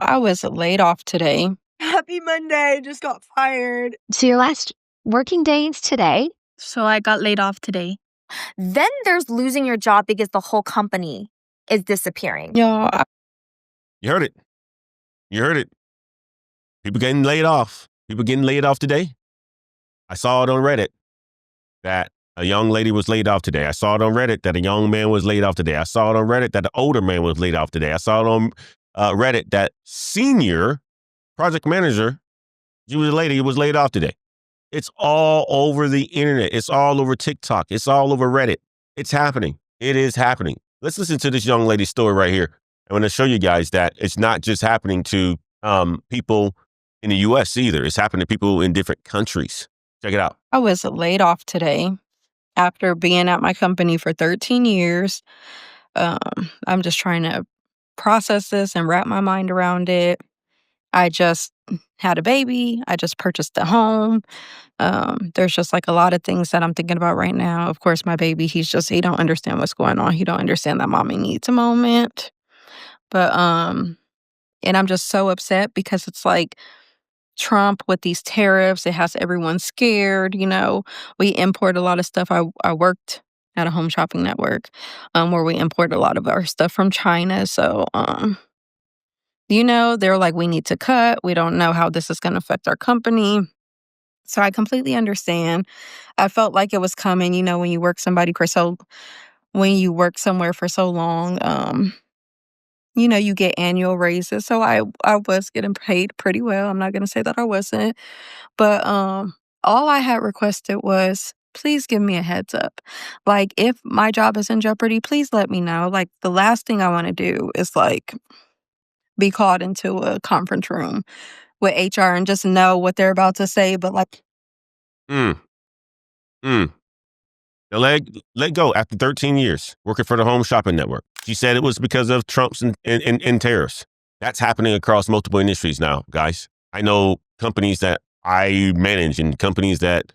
I was laid off today. Happy Monday, just got fired. So your last working day is today. So I got laid off today. Then there's losing your job because the whole company is disappearing. Y'all, You heard it. You heard it. People getting laid off. People getting laid off today. I saw it on Reddit that a young lady was laid off today. I saw it on Reddit that a young man was laid off today. I saw it on Reddit that an older man was laid off today. I saw it on Reddit that senior project manager, she was a lady, who was laid off today. It's all over the internet. It's all over TikTok. It's all over Reddit. It's happening. It is happening. Let's listen to this young lady's story right here. I want to show you guys that it's not just happening to people in the U.S. either. It's happening to people in different countries. Check it out. I was laid off today after being at my company for 13 years. I'm just trying to process this and wrap my mind around it. I just had a baby. I just purchased a home. There's just like a lot of things that I'm thinking about right now. Of course, my baby, he don't understand what's going on. He don't understand that mommy needs a moment. But, and I'm just so upset because it's like Trump with these tariffs, it has everyone scared. We import a lot of stuff. I worked at a home shopping network where we import a lot of our stuff from China. So, they're like, we need to cut. We don't know how this is going to affect our company. So I completely understand. I felt like it was coming, when you work when you work somewhere for so long, you get annual raises. So I was getting paid pretty well. I'm not going to say that I wasn't. But all I had requested was, please give me a heads up. Like, if my job is in jeopardy, please let me know. Like, the last thing I want to do is, like, be called into a conference room with HR and just know what they're about to say. But, like... They let go after 13 years working for the home shopping network. She said it was because of Trump's and tariffs. That's happening across multiple industries now, guys. I know companies that I manage and companies that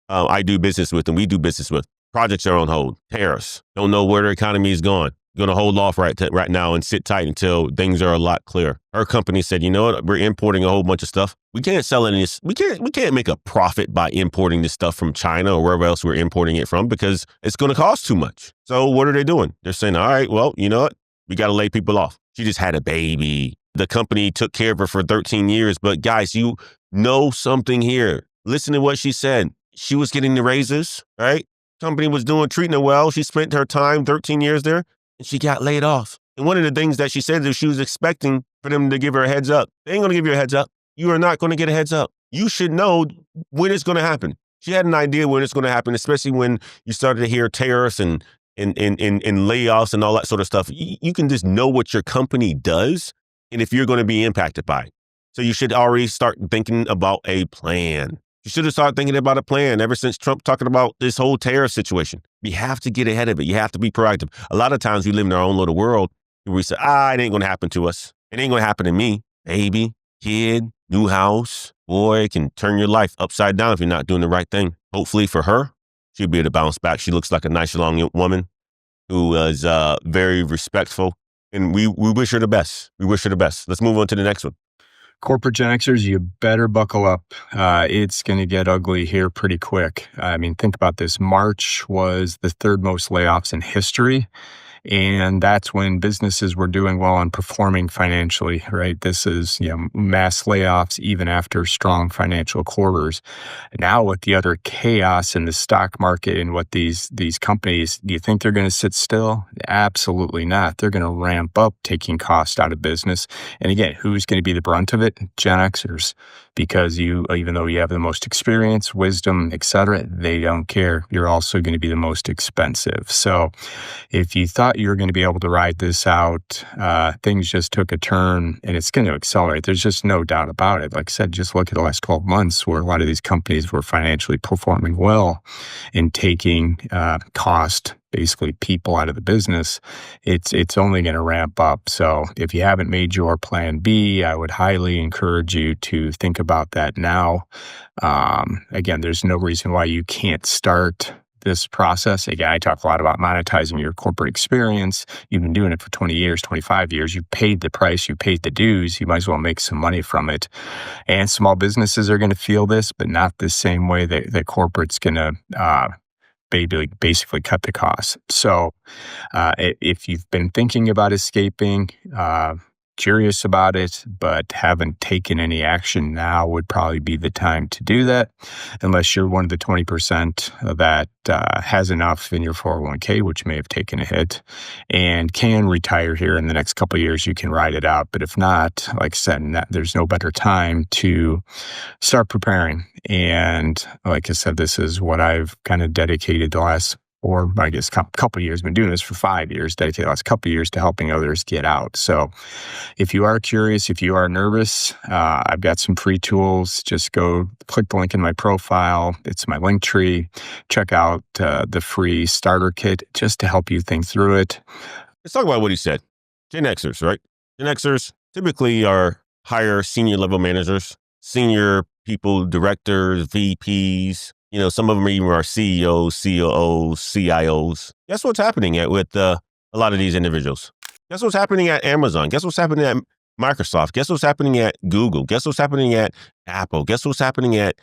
I do business with and we do business with. Projects are on hold. Tariffs. Don't know where the economy is going. Going to hold off right now and sit tight until things are a lot clearer. Her company said, you know what? We're importing a whole bunch of stuff. We can't sell any. We can't make a profit by importing this stuff from China or wherever else we're importing it from because it's going to cost too much. So what are they doing? They're saying, all right, well, you know what? We got to lay people off. She just had a baby. The company took care of her for 13 years. But guys, you know something here. Listen to what she said. She was getting the raises, right? Company was treating her well. She spent her time, 13 years there. And she got laid off. And one of the things that she said is she was expecting for them to give her a heads up. They ain't going to give you a heads up. You are not going to get a heads up. You should know when it's going to happen. She had an idea when it's going to happen, especially when you started to hear tariffs and layoffs and all that sort of stuff. You can just know what your company does and if you're going to be impacted by it. So you should already start thinking about a plan. You should have started thinking about a plan ever since Trump talking about this whole tariff situation. You have to get ahead of it. You have to be proactive. A lot of times we live in our own little world where we say, it ain't going to happen to us. It ain't going to happen to me. Baby, kid, new house. Boy, it can turn your life upside down if you're not doing the right thing. Hopefully for her, she'll be able to bounce back. She looks like a nice young woman who is very respectful. And we wish her the best. We wish her the best. Let's move on to the next one. Corporate Gen Xers, you better buckle up. It's going to get ugly here pretty quick. I mean, think about this. March was the third most layoffs in history. And that's when businesses were doing well and performing financially, right? This is, mass layoffs even after strong financial quarters. Now with the other chaos in the stock market and what these companies, do you think they're going to sit still? Absolutely not. They're going to ramp up taking cost out of business. And again, who's going to be the brunt of it? Gen Xers. Because even though you have the most experience, wisdom, et cetera, they don't care. You're also going to be the most expensive. So if you thought you were going to be able to ride this out, things just took a turn and it's going to accelerate. There's just no doubt about it. Like I said, just look at the last 12 months where a lot of these companies were financially performing well and taking cost, basically people out of the business. It's only going to ramp up. So if you haven't made your plan B, I would highly encourage you to think about that now. Again, there's no reason why you can't start this process. Again, I talk a lot about monetizing your corporate experience. You've been doing it for 20 years, 25 years. You paid the price, you paid the dues. You might as well make some money from it. And small businesses are going to feel this, but not the same way that corporate's going to basically cut the costs. So if you've been thinking about escaping, curious about it, but haven't taken any action, now would probably be the time to do that, unless you're one of the 20% that has enough in your 401k, which may have taken a hit, and can retire here in the next couple of years. You can ride it out. But if not, like I said, there's no better time to start preparing. And like I said, this is what I've kind of dedicated the last, or I guess couple of years, been doing this for 5 years, dedicated the last couple of years to helping others get out. So if you are curious, if you are nervous, I've got some free tools. Just go click the link in my profile. It's my link tree. Check out the free starter kit just to help you think through it. Let's talk about what he said. Gen Xers, right? Gen Xers typically are higher senior level managers, senior people, directors, VPs. Some of them even are CEOs, COOs, CIOs. Guess what's happening with a lot of these individuals? Guess what's happening at Amazon? Guess what's happening at Microsoft? Guess what's happening at Google? Guess what's happening at Apple? Guess what's happening at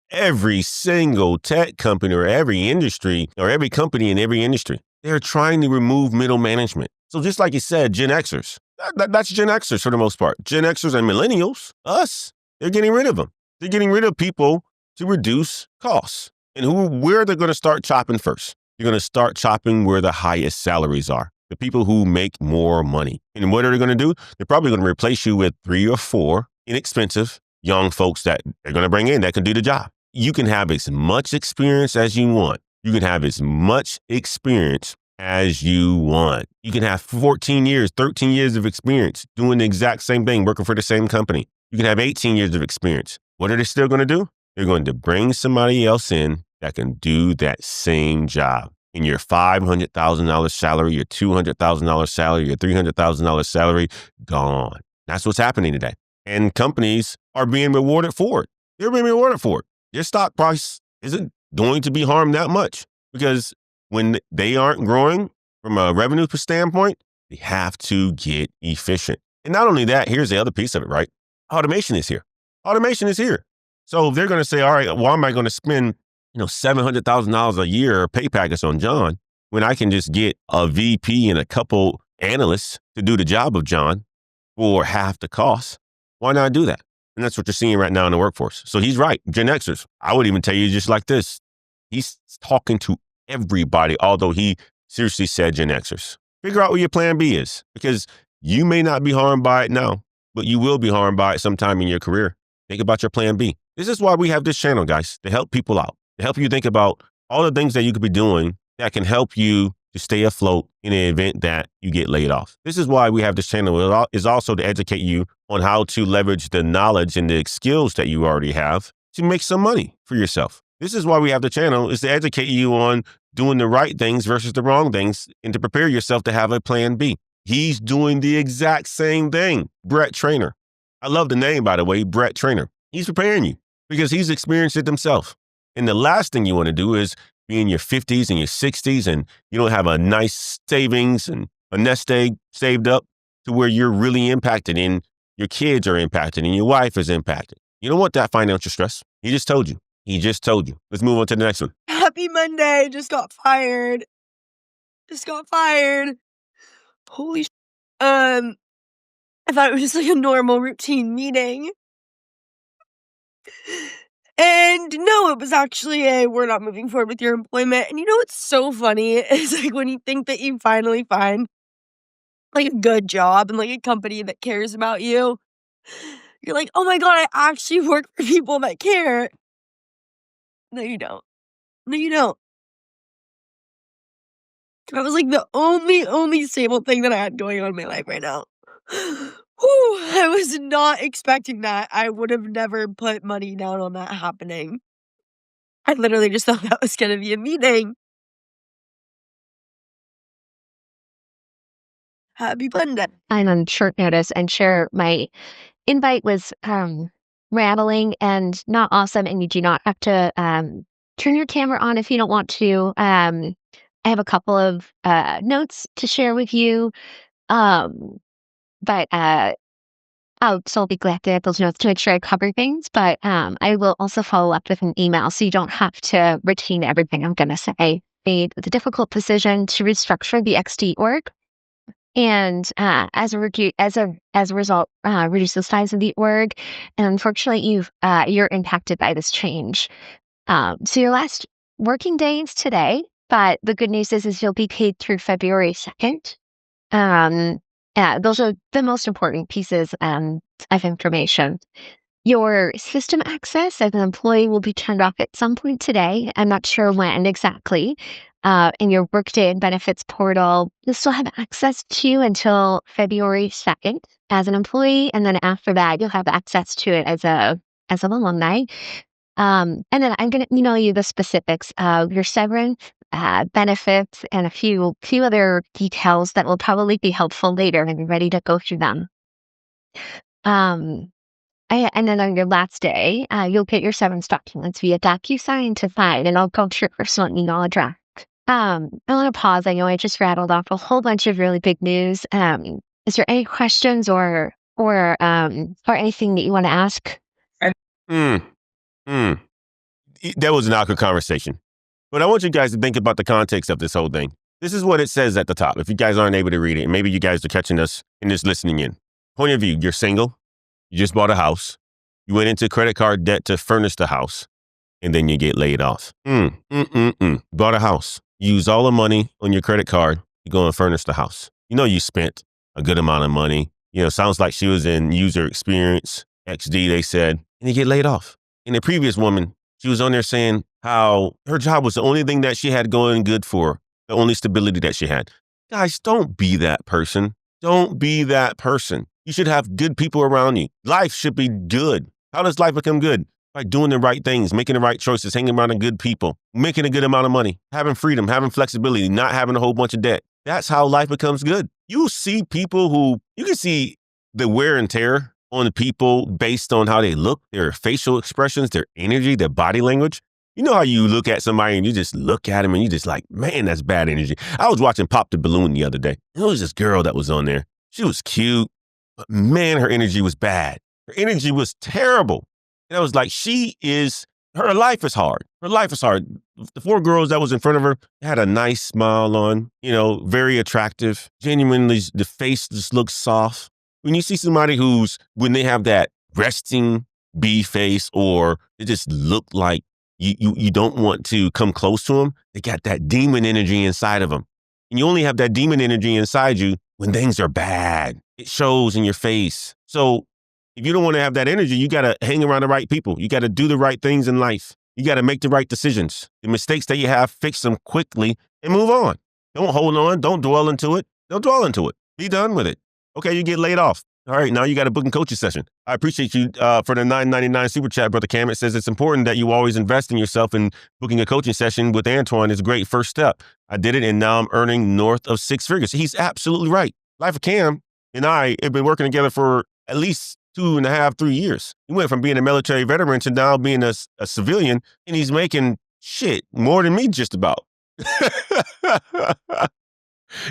every single tech company or every industry or every company in every industry? They're trying to remove middle management. So just like you said, Gen Xers, that's Gen Xers for the most part. Gen Xers and millennials, us, they're getting rid of them. They're getting rid of people to reduce costs. And where they're going to start chopping first? You're going to start chopping where the highest salaries are, the people who make more money. And what are they going to do? They're probably going to replace you with 3 or 4 inexpensive young folks that they're going to bring in that can do the job. You can have as much experience as you want. You can have as much experience as you want. You can have 14 years, 13 years of experience doing the exact same thing, working for the same company. You can have 18 years of experience. What are they still going to do? They're going to bring somebody else in that can do that same job. And your $500,000 salary, your $200,000 salary, your $300,000 salary, gone. That's what's happening today. And companies are being rewarded for it. They're being rewarded for it. Your stock price isn't going to be harmed that much because when they aren't growing from a revenue standpoint, they have to get efficient. And not only that, here's the other piece of it, right? Automation is here. Automation is here. So they're going to say, all right, why am I going to spend, $700,000 a year pay package on John when I can just get a VP and a couple analysts to do the job of John for half the cost? Why not do that? And that's what you're seeing right now in the workforce. So he's right. Gen Xers, I would even tell you just like this. He's talking to everybody, although he seriously said Gen Xers. Figure out what your plan B is, because you may not be harmed by it now, but you will be harmed by it sometime in your career. Think about your plan B. This is why we have this channel, guys, to help people out, to help you think about all the things that you could be doing that can help you to stay afloat in the event that you get laid off. This is why we have this channel, is also to educate you on how to leverage the knowledge and the skills that you already have to make some money for yourself. This is why we have the channel, is to educate you on doing the right things versus the wrong things and to prepare yourself to have a plan B. He's doing the exact same thing. Brett Trainer. I love the name, by the way, Brett Trainer. He's preparing you because he's experienced it himself. And the last thing you want to do is be in your 50s and your 60s and you don't have a nice savings and a nest egg saved up to where you're really impacted and your kids are impacted and your wife is impacted. You don't want that financial stress. He just told you. He just told you. Let's move on to the next one. Happy Monday. Just got fired. Holy I thought it was just like a normal routine meeting. And no, it was actually we're not moving forward with your employment. And what's so funny is like when you think that you finally find like a good job and like a company that cares about you, you're like, oh my God, I actually work for people that care. No, you don't. That was like the only stable thing that I had going on in my life right now. Whew, I was not expecting that. I would have never put money down on that happening. I literally just thought that was going to be a meeting. Happy Monday. I'm on short notice and share my invite was rambling and not awesome, and you do not have to turn your camera on if you don't want to. I have a couple of notes to share with you, but I'll still be glad to get those notes to make sure I cover things. But I will also follow up with an email, so you don't have to retain everything I'm going to say. Made the difficult decision to restructure the XD org, and as a result, reduce the size of the org. And unfortunately, you're impacted by this change. So your last working day is today, but the good news is you'll be paid through February 2nd. Those are the most important pieces of information. Your system access as an employee will be turned off at some point today. I'm not sure when exactly. In your Workday and Benefits portal, you'll still have access to until February 2nd as an employee, and then after that, you'll have access to it as an alumni. And then I'm going to email you the specifics of your severance, benefits, and a few other details that will probably be helpful later when you're ready to go through them. And then on your last day, you'll get your severance documents via DocuSign to sign, and I'll go to your personal email address. I want to pause. I know I just rattled off a whole bunch of really big news. Is there any questions or anything that you want to ask? That was an awkward conversation. But I want you guys to think about the context of this whole thing. This is what it says at the top. If you guys aren't able to read it, and maybe you guys are catching us and just listening in. Point of view, you're single. You just bought a house. You went into credit card debt to furnish the house. And then you get laid off. Bought a house. Use all the money on your credit card. You go and furnish the house. You know you spent a good amount of money. Sounds like she was in user experience, XD, they said. And you get laid off. And the previous woman, she was on there saying how her job was the only thing that she had going good for her, the only stability that she had. Guys, don't be that person. Don't be that person. You should have good people around you. Life should be good. How does life become good? By doing the right things, making the right choices, hanging around with good people, making a good amount of money, having freedom, having flexibility, not having a whole bunch of debt. That's how life becomes good. You see people you can see the wear and tear on the people based on how they look, their facial expressions, their energy, their body language. You know how you look at somebody and you just look at them and you just like, man, that's bad energy. I was watching Pop the Balloon the other day. There was this girl that was on there. She was cute, but man, her energy was bad. Her energy was terrible. And I was like, her life is hard. Her life is hard. The 4 girls that was in front of her had a nice smile on, very attractive. Genuinely, the face just looks soft. When you see somebody when they have that resting bee face, or they just look like you don't want to come close to them, they got that demon energy inside of them. And you only have that demon energy inside you when things are bad. It shows in your face. So if you don't want to have that energy, you got to hang around the right people. You got to do the right things in life. You got to make the right decisions. The mistakes that you have, fix them quickly and move on. Don't hold on. Don't dwell into it. Don't dwell into it. Be done with it. Okay, you get laid off. All right, now you got a booking coaching session. I appreciate you for the $9.99 super chat, Brother Cam. It says it's important that you always invest in yourself, and booking a coaching session with Antoine is a great first step. I did it, and now I'm earning north of 6 figures. He's absolutely right. Life of Cam and I have been working together for at least 2.5, 3 years. He went from being a military veteran to now being a civilian, and he's making more than me just about.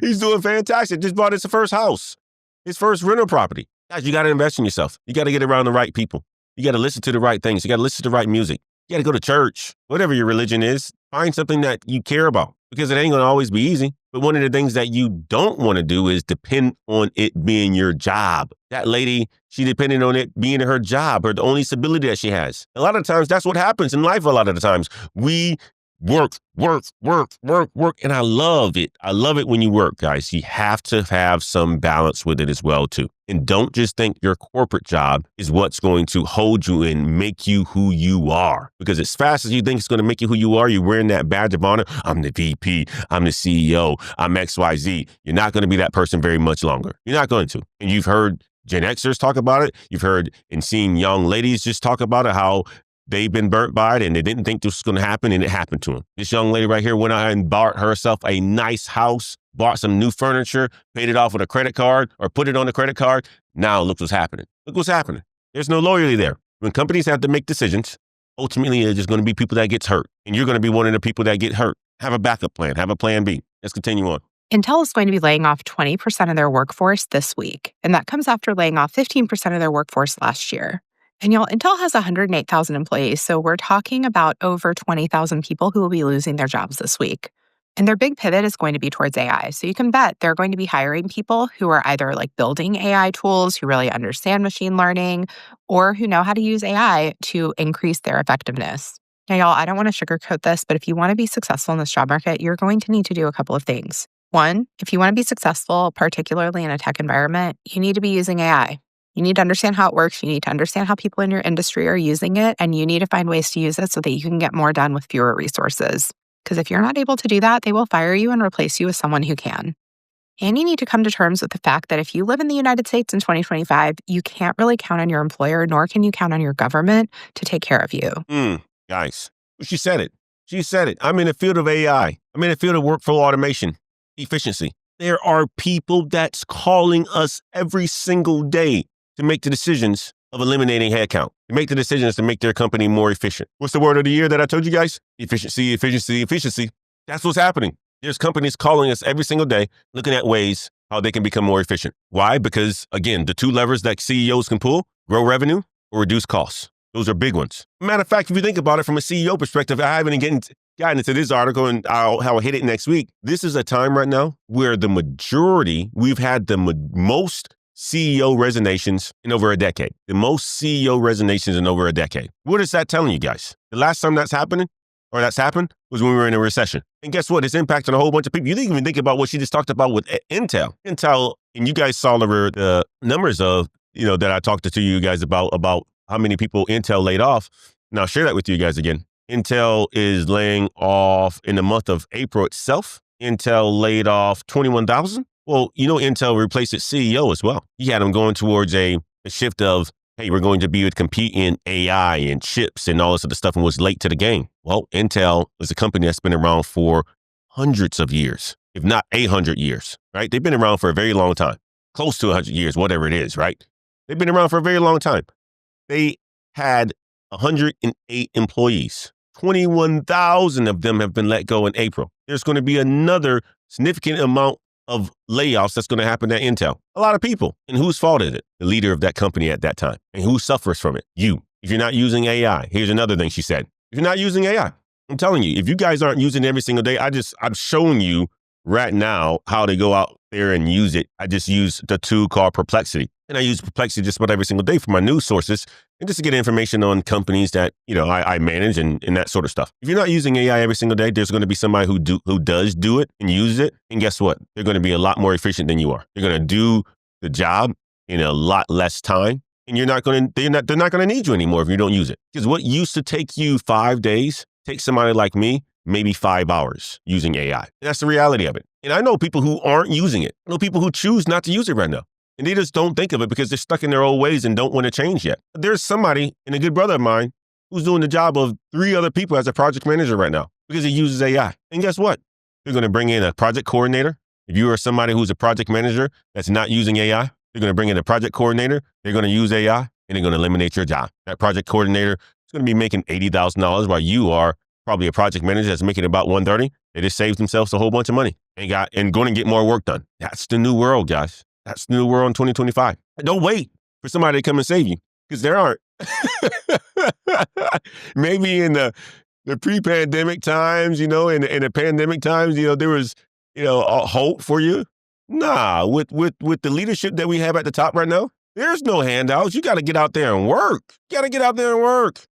He's doing fantastic. Just bought his first house, his first rental property. Guys, you got to invest in yourself. You got to get around the right people. You got to listen to the right things. You got to listen to the right music. You got to go to church. Whatever your religion is, find something that you care about, because it ain't going to always be easy. But one of the things that you don't want to do is depend on it being your job. That lady, she depended on it being her job, or the only stability that she has. A lot of times, that's what happens in life. A lot of the times, we work. And I love it. I love it when you work, guys. You have to have some balance with it as well, too. And don't just think your corporate job is what's going to hold you and make you who you are. Because as fast as you think it's going to make you who you are, you're wearing that badge of honor. I'm the VP. I'm the CEO. I'm XYZ. You're not going to be that person very much longer. You're not going to. And you've heard Gen Xers talk about it. You've heard and seen young ladies just talk about it, how they've been burnt by it and they didn't think this was going to happen, and it happened to them. This young lady right here went out and bought herself a nice house, bought some new furniture, paid it off with a credit card, or put it on a credit card. Now look what's happening. Look what's happening. There's no loyalty there. When companies have to make decisions, Ultimately, it's just going to be people that gets hurt. And you're going to be one of the people that get hurt. Have a backup plan. Have a plan B. Let's continue on. Intel is going to be laying off 20% of their workforce this week, and that comes after laying off 15% of their workforce last year. And y'all, Intel has 108,000 employees, so we're talking about over 20,000 people who will be losing their jobs this week. And their big pivot is going to be towards AI. So you can bet they're going to be hiring people who are either like building AI tools, who really understand machine learning, or who know how to use AI to increase their effectiveness. Now, y'all, I don't want to sugarcoat this, but if you want to be successful in this job market, you're going to need to do a couple of things. One, if you want to be successful, particularly in a tech environment, you need to be using AI. You need to understand how it works. You need to understand how people in your industry are using it, and you need to find ways to use it so that you can get more done with fewer resources. Because if you're not able to do that, they will fire you and replace you with someone who can. And you need to come to terms with the fact that if you live in the United States in 2025, you can't really count on your employer, nor can you count on your government to take care of you. Guys, she said it. She said it. I'm in the field of AI. I'm in the field of workflow automation, efficiency. There are people that's calling us every single day to make the decisions of eliminating headcount, to make the decisions to make their company more efficient. What's the word of the year that I told you guys? Efficiency, efficiency, efficiency. That's what's happening. There's companies calling us every single day, looking at ways how they can become more efficient. Why? Because, again, the two levers that CEOs can pull, grow revenue or reduce costs. Those are big ones. Matter of fact, if you think about it from a CEO perspective, I haven't gotten into this article, and I'll hit it next week. This is a time right now where the majority, we've had the most CEO resignations in over a decade. The most CEO resignations in over a decade. What is that telling you guys? The last time that's happened was when we were in a recession. And guess what? It's impacting a whole bunch of people. You didn't even think about what she just talked about with Intel. Intel, and you guys saw the numbers of, that I talked to you guys about how many people Intel laid off. And I'll share that with you guys again. Intel is laying off in the month of April itself. Intel laid off 21,000. Well, Intel replaced its CEO as well. He had them going towards a shift of, hey, we're going to be able to compete in AI and chips and all this other stuff, and was late to the game. Well, Intel is a company that's been around for hundreds of years, if not 800 years, right? They've been around for a very long time, close to 100 years, whatever it is, right? They've been around for a very long time. They had 108 employees. 21,000 of them have been let go in April. There's going to be another significant amount of layoffs that's going to happen at Intel. A lot of people. And whose fault is it? The leader of that company at that time. And who suffers from it? You. If you're not using AI, here's another thing she said. If you're not using AI, I'm telling you, if you guys aren't using it every single day, I'm showing you right now how to go out there and use it. I just use the tool called Perplexity. And I use Perplexity just about every single day for my news sources and just to get information on companies that, I manage and that sort of stuff. If you're not using AI every single day, there's going to be somebody who does do it and use it. And guess what? They're going to be a lot more efficient than you are. They're going to do the job in a lot less time. And they're not going to need you anymore if you don't use it. Because what used to take you 5 days takes somebody like me maybe 5 hours using AI. And that's the reality of it. And I know people who aren't using it. I know people who choose not to use it right now. And they just don't think of it because they're stuck in their old ways and don't want to change yet. There's somebody, and a good brother of mine, who's doing the job of 3 other people as a project manager right now because he uses AI. And guess what? They're going to bring in a project coordinator. If you are somebody who's a project manager that's not using AI, they're going to bring in a project coordinator. They're going to use AI, and they're going to eliminate your job. That project coordinator is going to be making $80,000 while you are probably a project manager that's making about $130,000. They just saved themselves a whole bunch of money and going to get more work done. That's the new world, guys. That's the new world in 2025. Don't wait for somebody to come and save you, because there aren't. Maybe in the pre-pandemic times, in the pandemic times, there was, a hope for you. Nah, with the leadership that we have at the top right now, there's no handouts. You got to get out there and work.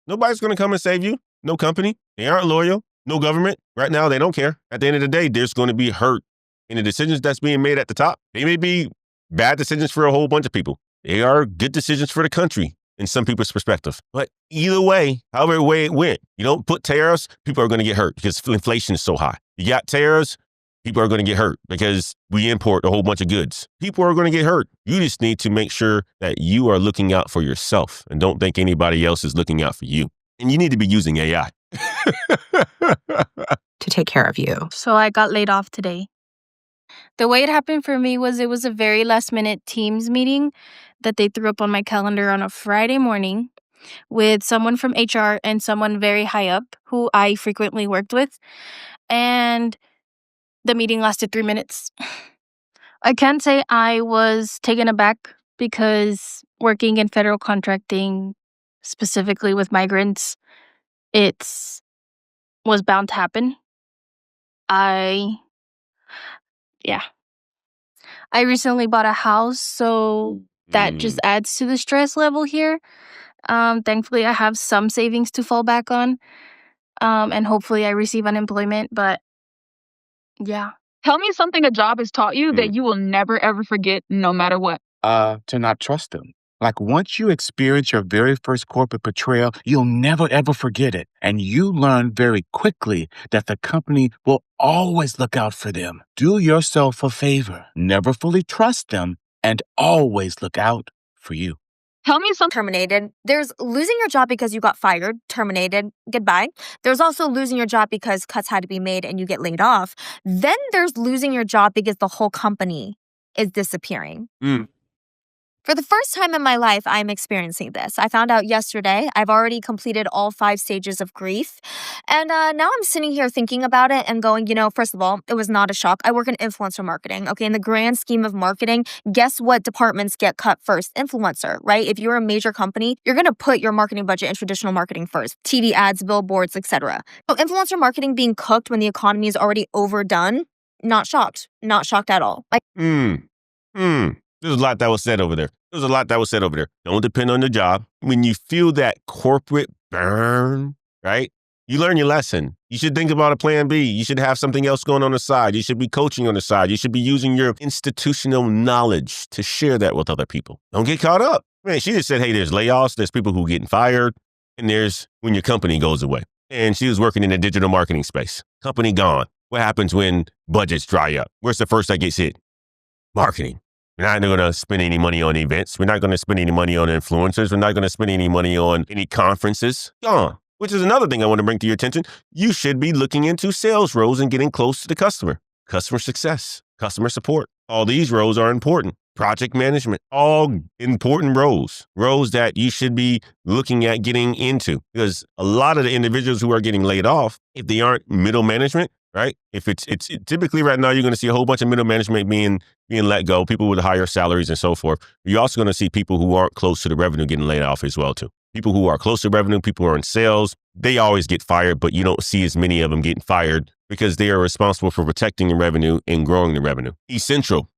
Nobody's going to come and save you. No company. They aren't loyal. No government. Right now, they don't care. At the end of the day, there's going to be hurt in the decisions that's being made at the top. They may be bad decisions for a whole bunch of people. They are good decisions for the country in some people's perspective. But either way, however way it went, you don't put tariffs, people are going to get hurt because inflation is so high. You got tariffs, people are going to get hurt because we import a whole bunch of goods. People are going to get hurt. You just need to make sure that you are looking out for yourself and don't think anybody else is looking out for you. And you need to be using AI to take care of you. So I got laid off today. The way it happened for me was it was a very last minute Teams meeting that they threw up on my calendar on a Friday morning. with someone from HR and someone very high up who I frequently worked with. And the meeting lasted 3 minutes. I can say I was taken aback because working in federal contracting, specifically with migrants, it's was bound to happen. Yeah. I recently bought a house, so that just adds to the stress level here. Thankfully, I have some savings to fall back on, and hopefully I receive unemployment, but yeah. Tell me something a job has taught you that you will never, ever forget no matter what. To not trust them. Like once you experience your very first corporate betrayal, you'll never ever forget it. And you learn very quickly that the company will always look out for them. Do yourself a favor. Never fully trust them and always look out for you. Tell me something. Terminated. There's losing your job because you got fired, terminated, goodbye. There's also losing your job because cuts had to be made and you get laid off. Then there's losing your job because the whole company is disappearing. For the first time in my life, I'm experiencing this. I found out yesterday. I've already completed all 5 stages of grief. And now I'm sitting here thinking about it and going, first of all, it was not a shock. I work in influencer marketing. Okay, in the grand scheme of marketing, guess what departments get cut first? Influencer, right? If you're a major company, you're going to put your marketing budget in traditional marketing first. TV ads, billboards, etc. So influencer marketing being cooked when the economy is already overdone, not shocked. Not shocked at all. There's a lot that was said over there. Don't depend on the job. When you feel that corporate burn, right? You learn your lesson. You should think about a plan B. You should have something else going on the side. You should be coaching on the side. You should be using your institutional knowledge to share that with other people. Don't get caught up. Man, she just said, hey, there's layoffs, there's people who are getting fired, and there's when your company goes away. And she was working in the digital marketing space. Company gone. What happens when budgets dry up? Where's the first that gets hit? Marketing. We're not going to spend any money on events. We're not going to spend any money on influencers. We're not going to spend any money on any conferences. Gone. Which is another thing I want to bring to your attention. You should be looking into sales roles and getting close to the customer. Customer success, customer support. All these roles are important. Project management, all important roles that you should be looking at getting into. Because a lot of the individuals who are getting laid off, if they aren't middle management, right? If it's typically right now, you're going to see a whole bunch of middle management being let go, people with higher salaries and so forth. You're also going to see people who aren't close to the revenue getting laid off as well, too. People who are close to revenue, people who are in sales, they always get fired, but you don't see as many of them getting fired because they are responsible for protecting the revenue and growing the revenue. Essential.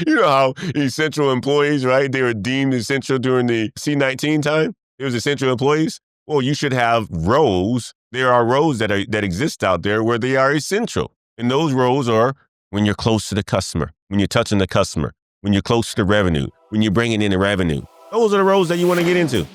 You know how essential employees, right? They were deemed essential during the C-19 time. It was essential employees. Well, you should have roles. There are roles that exist out there where they are essential. And those roles are when you're close to the customer, when you're touching the customer, when you're close to the revenue, when you're bringing in the revenue. Those are the roles that you want to get into.